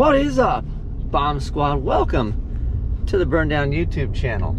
What is up, Bomb Squad? Welcome to the Burn Down YouTube channel.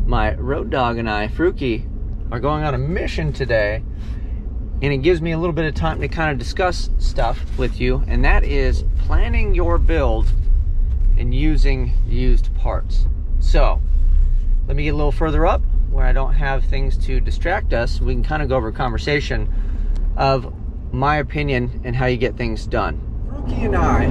My road dog and I, Fruki, are going on a mission today, and it gives me a little bit of time to kind of discuss stuff with you, and that is planning your build and using used parts. So, let me get a little further up where I don't have things to distract us. We can kind of go over a conversation of my opinion and how you get things done. Fruki and I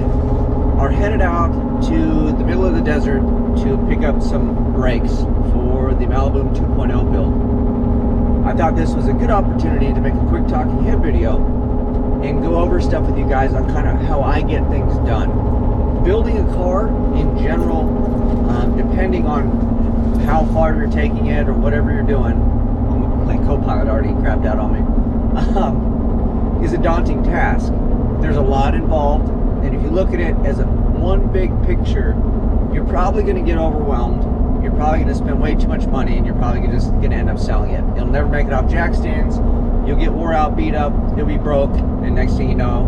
are headed out to the middle of the desert to pick up some brakes for the Maliboom 2.0 build. I thought this was a good opportunity to make a quick talking head video and go over stuff with you guys on kind of how I get things done. Building a car in general, depending on how far you're taking it or whatever you're doing, my co-pilot already crapped out on me, is a daunting task. There's a lot involved, and if you look at it as one big picture, you're probably going to get overwhelmed. You're probably going to spend way too much money, and you're probably just going to end up selling it. You'll never make it off jack stands. You'll get wore out, beat up, you'll be broke, and next thing you know,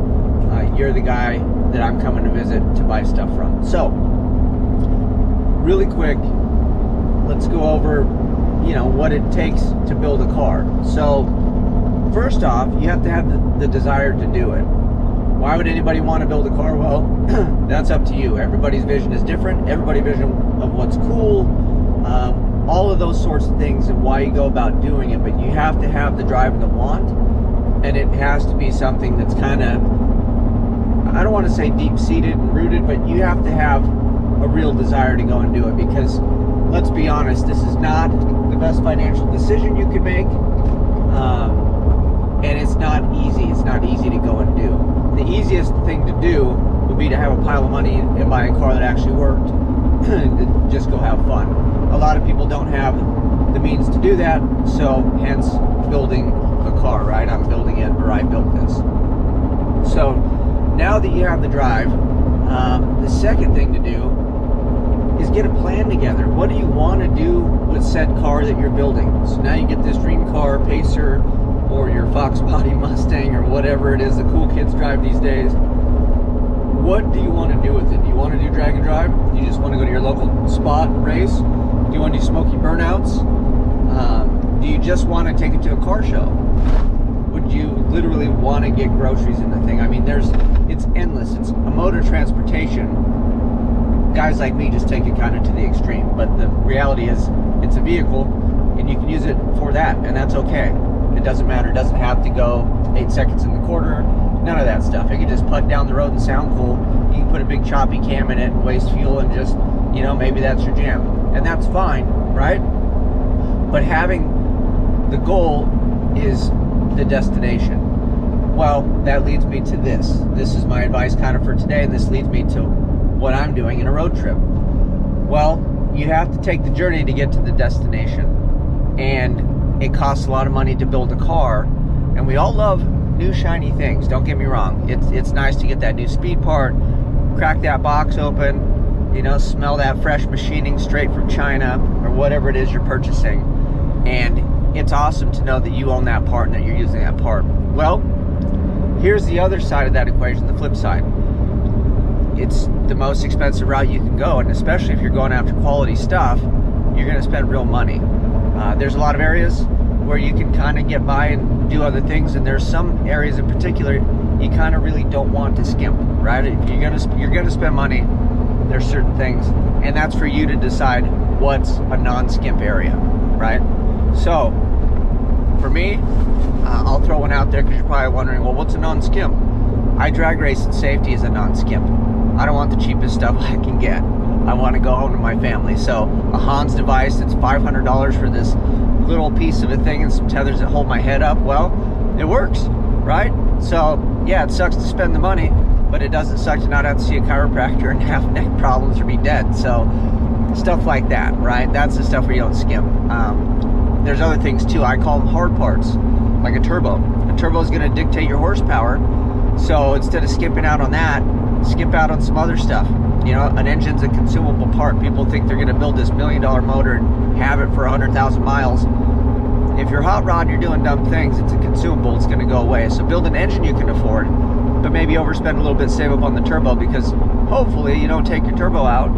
you're the guy that I'm coming to visit to buy stuff from. So, really quick, let's go over, what it takes to build a car. So, first off, you have to have the desire to do it. Why would anybody want to build a car? Well, that's up to you. Everybody's vision is different. Everybody's vision of what's cool, all of those sorts of things and why you go about doing it. But you have to have the drive and the want, and it has to be something that's kind of, I don't want to say deep-seated and rooted, but you have to have a real desire to go and do it, because let's be honest, this is not the best financial decision you could make, and it's not easy. It's not easy to go and do. The easiest thing to do would be to have a pile of money and buy a car that actually worked and just go have fun. A lot of people don't have the means to do that, so hence building a car, right? I'm building it, or I built this. So now that you have the drive, the second thing to do is get a plan together. What do you want to do with said car that you're building? So now you get this dream car, Pacer, or your Fox Body Mustang, or whatever it is the cool kids drive these days. What do you want to do with it? Do you want to do drag and drive? Do you just want to go to your local spot race? Do you want to do smoky burnouts? Do you just want to take it to a car show? Would you literally want to get groceries in the thing? I mean, it's endless. It's a mode of transportation. Guys like me just take it kind of to the extreme, but the reality is it's a vehicle, and you can use it for that, and that's okay. It doesn't matter. It doesn't have to go 8 seconds in the quarter. None of that stuff. It can just putt down the road and sound cool. You can put a big choppy cam in it and waste fuel and just, maybe that's your jam. And that's fine, right? But having the goal is the destination. Well, that leads me to this. This is my advice kind of for today, and this leads me to what I'm doing in a road trip. Well, you have to take the journey to get to the destination. And it costs a lot of money to build a car, and we all love new shiny things. Don't get me wrong. It's nice to get that new speed part, crack that box open, smell that fresh machining straight from China or whatever it is you're purchasing, and it's awesome to know that you own that part and that you're using that part. Well, here's the other side of that equation, the flip side. It's the most expensive route you can go, and especially if you're going after quality stuff, you're going to spend real money. There's a lot of areas where you can kind of get by and do other things, and there's some areas in particular you kind of really don't want to skimp, right? If you're gonna spend money, there's certain things, and that's for you to decide what's a non-skimp area, right? So for me, I'll throw one out there because you're probably wondering, well, what's a non-skimp? I drag race and safety is a non-skimp. I don't want the cheapest stuff I can get. I want to go home to my family. So a Hans device that's $500 for this little piece of a thing and some tethers that hold my head up, well, it works, right? So yeah, it sucks to spend the money, but it doesn't suck to not have to see a chiropractor and have neck problems or be dead. So stuff like that, right? That's the stuff where you don't skimp. There's other things too. I call them hard parts, like a turbo. A turbo is going to dictate your horsepower. So instead of skipping out on that, skip out on some other stuff. An engine's a consumable part. People think they're going to build this $1 million motor and have it for 100,000 miles. If you're hot rod and you're doing dumb things, it's a consumable. It's going to go away. So build an engine you can afford, but maybe overspend a little bit, save up on the turbo, because hopefully you don't take your turbo out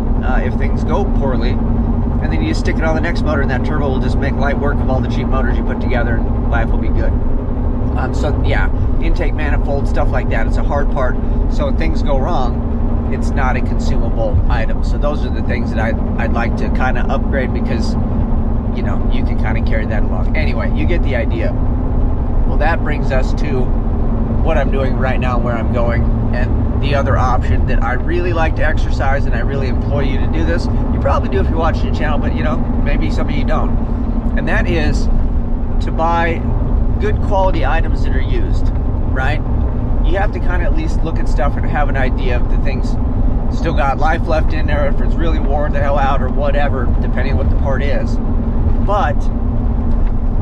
if things go poorly, and then you just stick it on the next motor, and that turbo will just make light work of all the cheap motors you put together, and life will be good. So yeah, intake manifold, stuff like that, it's a hard part. So if things go wrong, it's not a consumable item. So those are the things that I'd like to kind of upgrade, because you know, you can kind of carry that along. Anyway, you get the idea. Well, that brings us to what I'm doing right now, where I'm going, and the other option that I really like to exercise, and I really implore you to do this. You probably do if you're watching the channel, but you know, maybe some of you don't. And that is to buy good quality items that are used, right? You have to kind of at least look at stuff and have an idea of the things still got life left in there, if it's really worn the hell out or whatever, depending on what the part is. But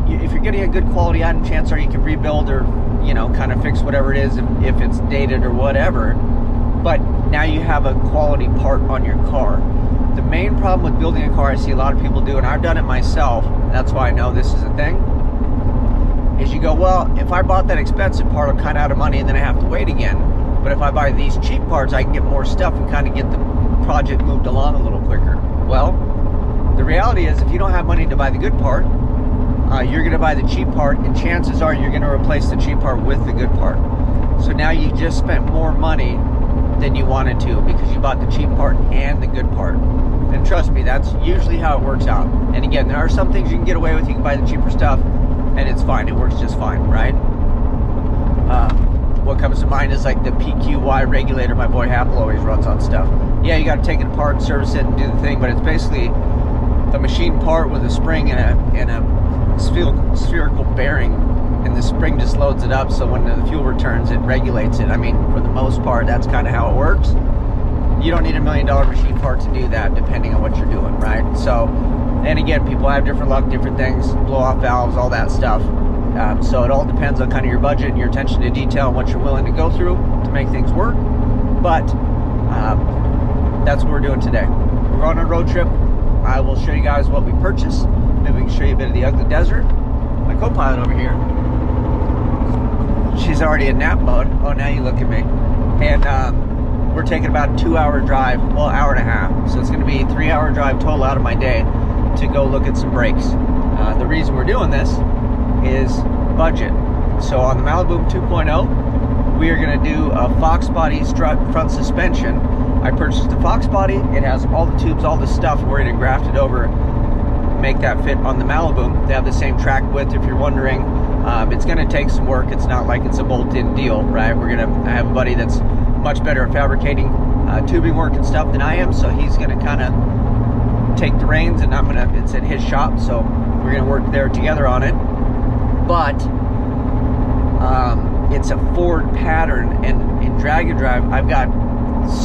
if you're getting a good quality item, chances are you can rebuild or, you know, kind of fix whatever it is if it's dated or whatever. But now you have a quality part on your car. The main problem with building a car, I see a lot of people do, and I've done it myself, that's why I know this is a thing, is you go, well, if I bought that expensive part, I'm kind of out of money and then I have to wait again. But if I buy these cheap parts, I can get more stuff and kind of get the project moved along a little quicker. Well, the reality is, if you don't have money to buy the good part, you're going to buy the cheap part, and chances are you're going to replace the cheap part with the good part. So now you just spent more money than you wanted to, because you bought the cheap part and the good part. And trust me, that's usually how it works out. And again, there are some things you can get away with. You can buy the cheaper stuff and it's fine, it works just fine, right? What comes to mind is like the PQY regulator my boy Apple always runs on stuff. Yeah, you got to take it apart, service it, and do the thing, but it's basically the machine part with a spring and a spherical bearing, and the spring just loads it up, so when the fuel returns, it regulates it. I mean, for the most part, that's kind of how it works. You don't need $1 million machine part to do that, depending on what you're doing, right? So, and again, people have different luck, different things, blow-off valves, all that stuff. So it all depends on kind of your budget and your attention to detail and what you're willing to go through to make things work. But that's what we're doing today. We're going on a road trip. I will show you guys what we purchased. Maybe we can show you a bit of the ugly desert. My co-pilot over here, she's already in nap mode. Oh, now you look at me. And we're taking about a 2-hour drive, well, hour and a half. So it's going to be a 3-hour drive total out of my day to go look at some brakes. The reason we're doing this is budget. So on the Maliboom 2.0, we are going to do a Fox body strut front suspension. I purchased the Fox body. It has all the tubes, all the stuff. We're going to graft it over, make that fit on the Maliboom. They have the same track width, if you're wondering. It's going to take some work. It's not like it's a bolt-in deal, right? I have a buddy that's much better at fabricating tubing work and stuff than I am, so he's going to kind of take the reins, and it's at his shop, so we're going to work there together on it. But it's a Ford pattern, and in drag and drive, I've got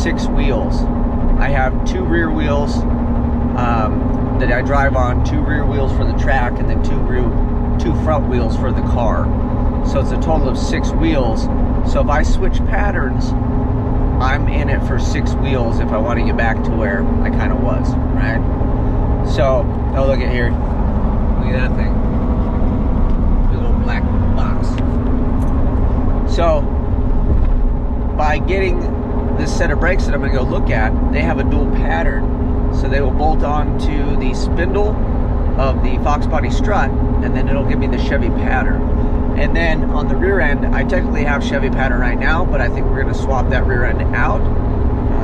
6 wheels. I have 2 rear wheels that I drive on, 2 rear wheels for the track, and then 2 front wheels for the car. So it's a total of 6 wheels. So if I switch patterns, I'm in it for 6 wheels if I want to get back to where I kind of was, right? So, oh, look at here. Look at that thing. Big old black box. So, by getting this set of brakes that I'm going to go look at, they have a dual pattern. So they will bolt on to the spindle of the Fox body strut, and then it'll give me the Chevy pattern. And then on the rear end, I technically have Chevy pattern right now, but I think we're going to swap that rear end out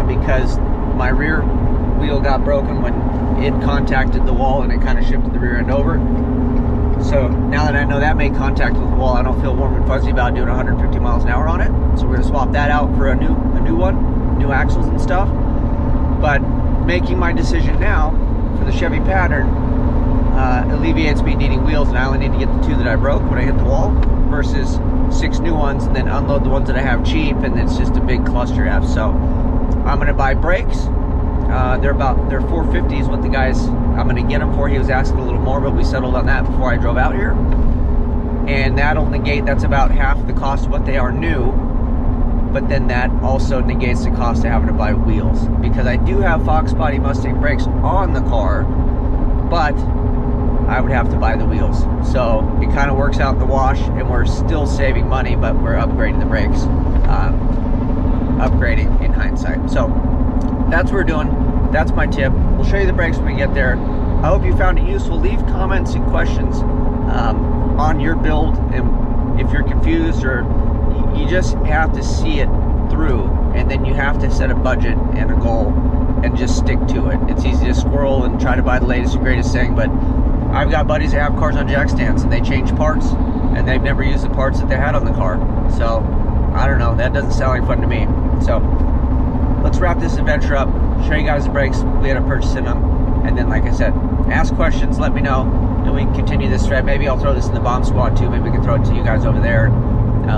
because my rear wheel got broken when it contacted the wall, and it kind of shifted the rear end over. So now that I know that made contact with the wall, I don't feel warm and fuzzy about doing 150 miles an hour on it. So we're going to swap that out for a new one, new axles and stuff. But making my decision now for the Chevy pattern alleviates me needing wheels, and I only need to get the 2 that I broke when I hit the wall versus 6 new ones, and then unload the ones that I have cheap, and it's just a big cluster F. So I'm going to buy brakes. They're $450 is what the guys I'm going to get them for. He was asking a little more, but we settled on that before I drove out here. And that'll negate, that's about half the cost of what they are new. But then that also negates the cost of having to buy wheels, because I do have Fox body Mustang brakes on the car, but I would have to buy the wheels. So it kind of works out in the wash, and we're still saving money, but we're upgrading the brakes. Upgrading in hindsight. So that's what we're doing. That's my tip. We'll show you the brakes when we get there. I hope you found it useful. Leave comments and questions on your build, and if you're confused, or you just have to see it through, and then you have to set a budget and a goal and just stick to it. It's easy to squirrel and try to buy the latest and greatest thing, but I've got buddies that have cars on jack stands and they change parts and they've never used the parts that they had on the car. So I don't know, that doesn't sound like fun to me. So let's wrap this adventure up, show you guys the brakes we end up purchasing them, and then like I said, ask questions, let me know, and we can continue this thread. Maybe I'll throw this in the bomb squad too. Maybe we can throw it to you guys over there,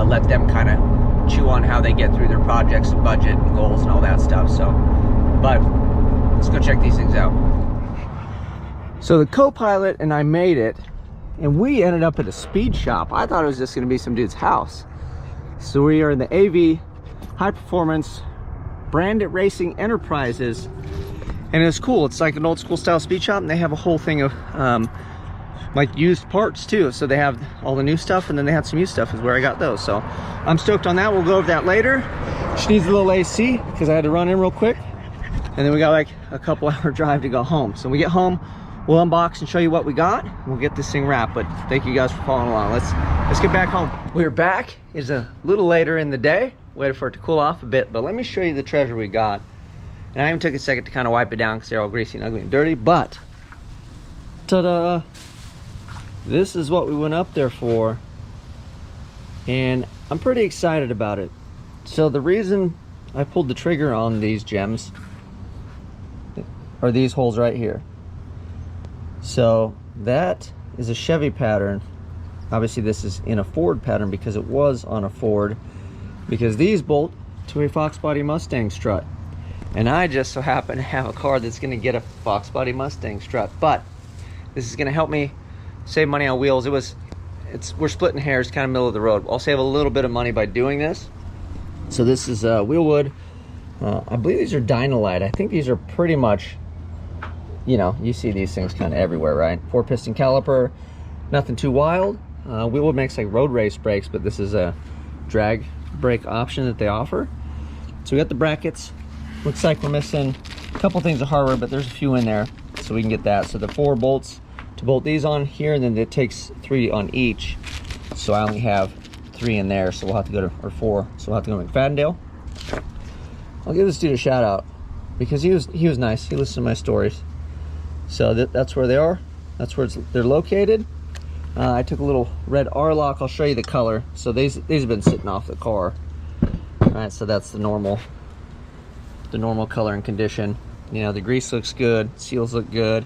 let them kind of chew on how they get through their projects and budget and goals and all that stuff. So, but let's go check these things out. So the co-pilot and I made it, and we ended up at a speed shop. I thought it was just going to be some dude's house. So we are in the AV High Performance Branded Racing Enterprises, and it's cool. It's like an old school style speed shop, and they have a whole thing of like used parts too. So they have all the new stuff, and then they have some used stuff is where I got those. So I'm stoked on that. We'll go over that later. She needs a little AC because I had to run in real quick, and then we got like a couple hour drive to go home. So when we get home, we'll unbox and show you what we got. We'll get this thing wrapped, but thank you guys for following along. Let's get back home. We're back. It's a little later in the day. Waited for it to cool off a bit, but let me show you the treasure we got. And I even took a second to kind of wipe it down because they're all greasy and ugly and dirty, but ta-da! This is what we went up there for, and I'm pretty excited about it. So the reason I pulled the trigger on these gems are these holes right here. So that is a Chevy pattern. Obviously this is in a Ford pattern because it was on a Ford, because these bolt to a Fox Body Mustang strut, and I just so happen to have a car that's going to get a Fox Body Mustang strut. But this is going to help me save money on wheels. We're splitting hairs, kind of middle of the road. I'll save a little bit of money by doing this. So this is wheel wood. I believe these are Dynalite. I think these are pretty much, you know, you see these things kind of everywhere, right? 4-piston caliper, nothing too wild. Wheel wood makes like road race brakes, but this is a drag brake option that they offer. So we got the brackets. Looks like we're missing a couple things of hardware, but there's a few in there, so we can get that. So the 4 bolts to bolt these on here, and then it takes 3 on each. So I only have 3 in there, so we'll have to go to, or 4, so we'll have to go to McFadendale. I'll give this dude a shout out because he was nice. He listened to my stories. So that's where they are. That's where they're located. I took a little red R-lock. I'll show you the color. So these have been sitting off the car. All right, so that's the normal color and condition. You know, the grease looks good, seals look good.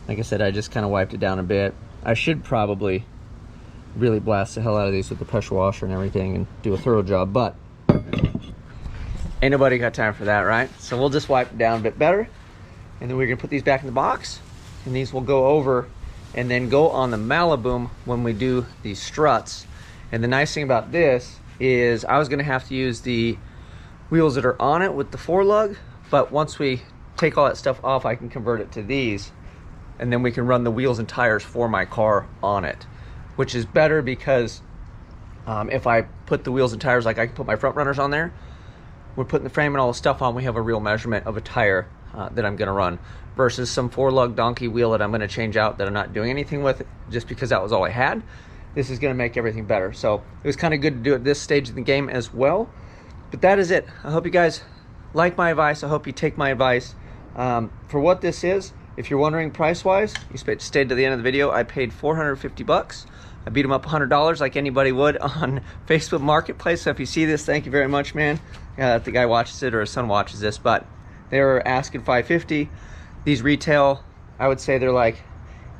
Like I said, I just kind of wiped it down a bit. I should probably really blast the hell out of these with the pressure washer and everything and do a thorough job, but ain't nobody got time for that, right? So we'll just wipe it down a bit better, and then we're gonna put these back in the box, and these will go over and then go on the Maliboom when we do these struts. And the nice thing about this is I was gonna have to use the wheels that are on it with the 4-lug, but once we take all that stuff off, I can convert it to these, and then we can run the wheels and tires for my car on it, which is better because if I put the wheels and tires, like I can put my front runners on there, we're putting the frame and all the stuff on, we have a real measurement of a tire that I'm gonna run, versus some 4-lug donkey wheel that I'm gonna change out that I'm not doing anything with just because that was all I had. This is gonna make everything better. So it was kind of good to do it at this stage of the game as well. But that is it. I hope you guys like my advice. I hope you take my advice. For what this is, if you're wondering price-wise, you stayed to the end of the video, I paid $450. I beat them up $100 like anybody would on Facebook Marketplace. So if you see this, thank you very much, man. If the guy watches it or his son watches this, but they were asking $550. These retail, I would say they're like,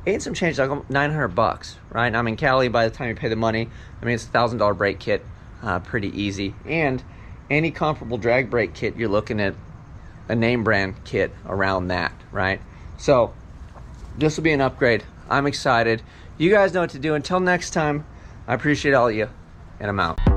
ain't some change, like $900, right? And I'm in Cali. By the time you pay the money, I mean, it's a $1,000 brake kit, pretty easy. And any comparable drag brake kit, you're looking at a name brand kit around that, right? So this will be an upgrade. I'm excited. You guys know what to do. Until next time, I appreciate all of you, and I'm out.